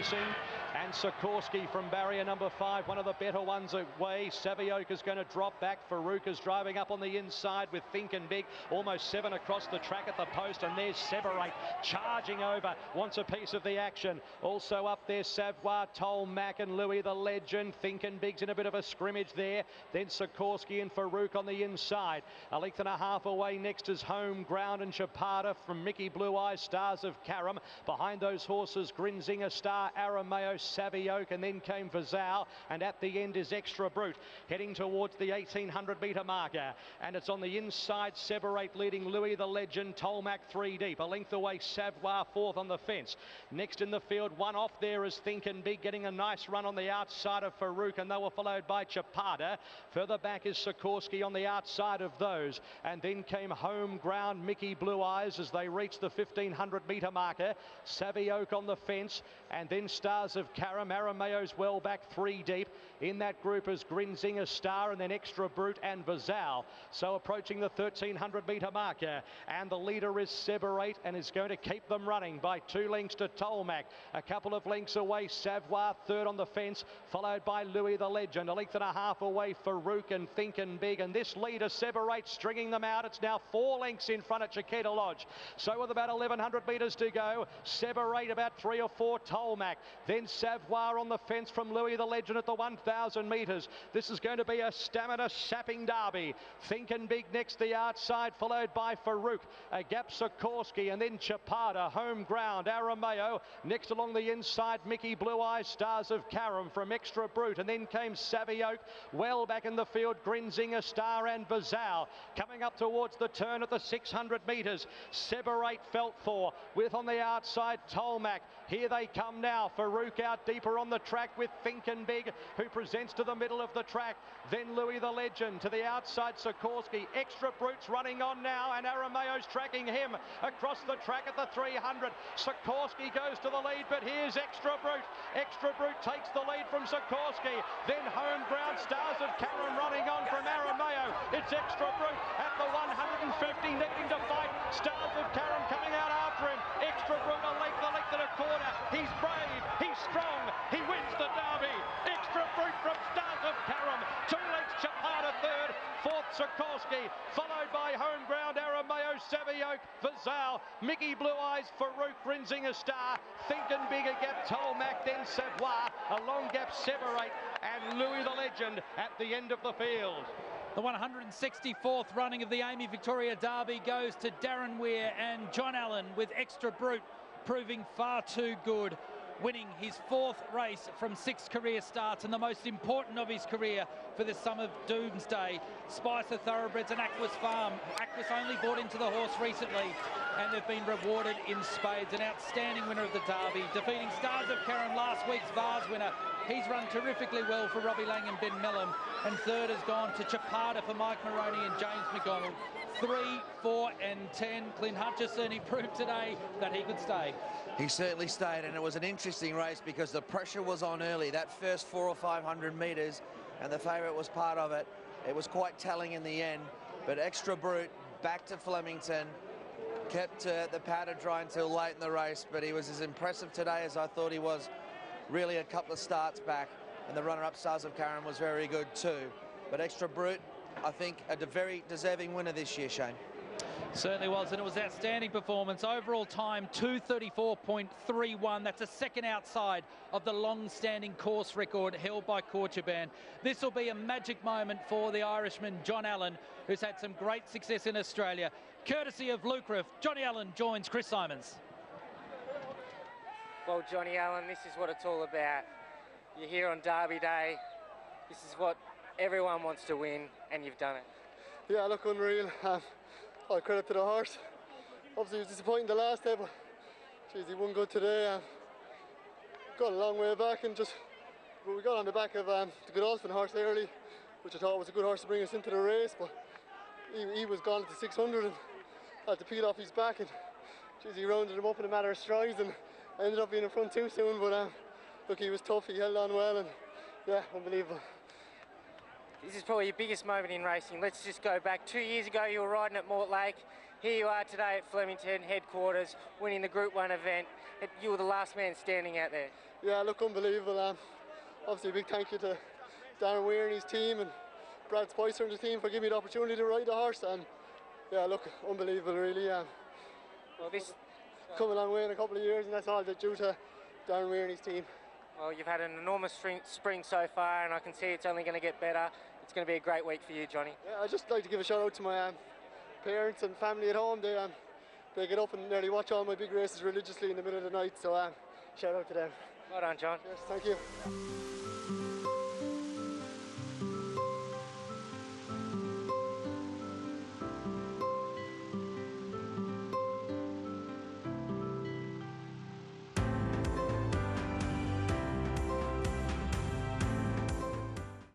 racing. And Sikorsky from barrier number 5, one of the better ones away. Savioke is going to drop back. Farouk is driving up on the inside with Thinkin' Big, almost 7 across the track at the post. And there's Separate charging over, wants a piece of the action. Also up there, Savoir, Tolmac and Louis the Legend. Thinkin' Big's in a bit of a scrimmage there. Then Sikorsky and Farouk on the inside. A length and a half away. Next is Home Ground and Chapada from Mickey Blue Eyes, Stars of Karam. Behind those horses, Grinzinger Star, Arameo, Savioke, and then came Vazal, and at the end is Extra Brute, heading towards the 1800 metre marker, and it's on the inside, Separate leading Louis the Legend, Tolmac 3 deep, a length away, Savoir 4th on the fence. Next in the field, one off there is Thinkin' Big, getting a nice run on the outside of Farouk, and they were followed by Chapada. Further back is Sikorsky on the outside of those, and then came Home Ground, Mickey Blue Eyes as they reached the 1500 metre marker. Savioke on the fence, and then Stars of Karam. Arameo's well back 3 deep. In that group is Grinzinger Star, and then Extra Brute and Vazal. So approaching the 1300 metre marker, and the leader is Separate and is going to keep them running by 2 lengths to Tolmac. A couple of lengths away, Savoir 3rd on the fence, followed by Louis the Legend. A length and a half away, Farouk and Thinkin' Big, and this leader Separate stringing them out. It's now 4 lengths in front at Chiquita Lodge. So with about 1100 metres to go, Separate about 3 or 4, Tolmac, then Savoir on the fence from Louis the Legend at the 1000 metres. This is going to be a stamina sapping derby. Thinkin' Big next the outside, followed by Farouk, a gap Sikorsky, and then Chapada, Home Ground, Arameo. Next along the inside, Mickey Blue Eyes, Stars of Karam from Extra Brute, and then came Savioke. Well back in the field, Grinzinger Star and Vazal. Coming up towards the turn at the 600 metres, Separate felt for, with on the outside Tolmac. Here they come now, Farouk out deeper on the track with Thinkin' Big, who presents to the middle of the track. Then Louis the Legend to the outside, Sikorsky. Extra Brute's running on now, and Arameo's tracking him across the track at the 300. Sikorsky goes to the lead, but here's Extra Brute. Extra Brute takes the lead from Sikorsky. Then Home Ground, Stars of Karam running on from Arameo. It's Extra Brute at the 150, necking to fight. Stars of Karam coming out after him. Extra Brute a length and a quarter. He's brave, he's strong, he wins the derby. Extra Brute from Stars of Karam. 2 lengths, Chapada 3rd, 4th Sikorsky, followed by Home Ground, Arameo, Savioke, Vazal, Mickey Blue Eyes, Farouk, Grinzinger Star, Thinkin' Big, a gap Tolmac, then Savoir, a long gap Separate, and Louis the Legend at the end of the field. The 164th running of the Amy Victoria Derby goes to Darren Weir and John Allen, with Extra Brute proving far too good, winning his 4th race from 6 career starts, and the most important of his career for the Summer Doomsday. Spicer Thoroughbreds and Aquis Farm. Aquis only bought into the horse recently, and they've been rewarded in spades. An outstanding winner of the Derby, defeating Stars of Karam, last week's Vars winner. He's run terrifically well for Robbie Lang and Ben Mellum, and 3rd has gone to Chapada for Mike Moroney and James McDonald. 3, 4 and 10. Clint Hutchison, he proved today that he could stay. He certainly stayed, and it was an interesting race because the pressure was on early. That first 400 or 500 metres, and the favourite was part of it. It was quite telling in the end, but Extra Brute back to Flemington, kept the powder dry until late in the race, but he was as impressive today as I thought he was really a couple of starts back, and the runner-up Stars of Karam was very good too. But Extra Brute, I think, a very deserving winner this year, Shane. Certainly was, and it was outstanding performance. Overall time 2:34.31. That's a second outside of the long-standing course record held by Corchaban. This will be a magic moment for the Irishman John Allen, who's had some great success in Australia. Courtesy of Luke Riff, Johnny Allen joins Chris Simons. Well, Johnny Allen, this is what it's all about. You're here on Derby Day. This is what everyone wants to win, and you've done it. Yeah, look, unreal. All credit to the horse. Obviously, it was disappointing the last day, but geez, he won good today. Got a long way back, and we got on the back of the Godolphin horse early, which I thought was a good horse to bring us into the race, but he was gone at the 600 and had to peel off his back, and geez, he rounded him up in a matter of strides and ended up being in front too soon. But look, he was tough, he held on well, and yeah, unbelievable. This is probably your biggest moment in racing. Let's just go back. 2 years ago, you were riding at Mortlake. here you are today at Flemington headquarters, winning the Group 1 event. You were the last man standing out there. Yeah, look, unbelievable. Obviously a big thank you to Darren Weir and his team and Brad Spicer and the team for giving me the opportunity to ride the horse, and yeah, look, unbelievable really. Well, this come a long way in a couple of years, and that's all due to Darren Weir and his team. Well, you've had an enormous spring so far, and I can see it's only going to get better. It's going to be a great week for you, Johnny. Yeah, I'd just like to give a shout out to my parents and family at home. They get up and nearly watch all my big races religiously in the middle of the night, so shout out to them. Well done, John. Yes, thank you.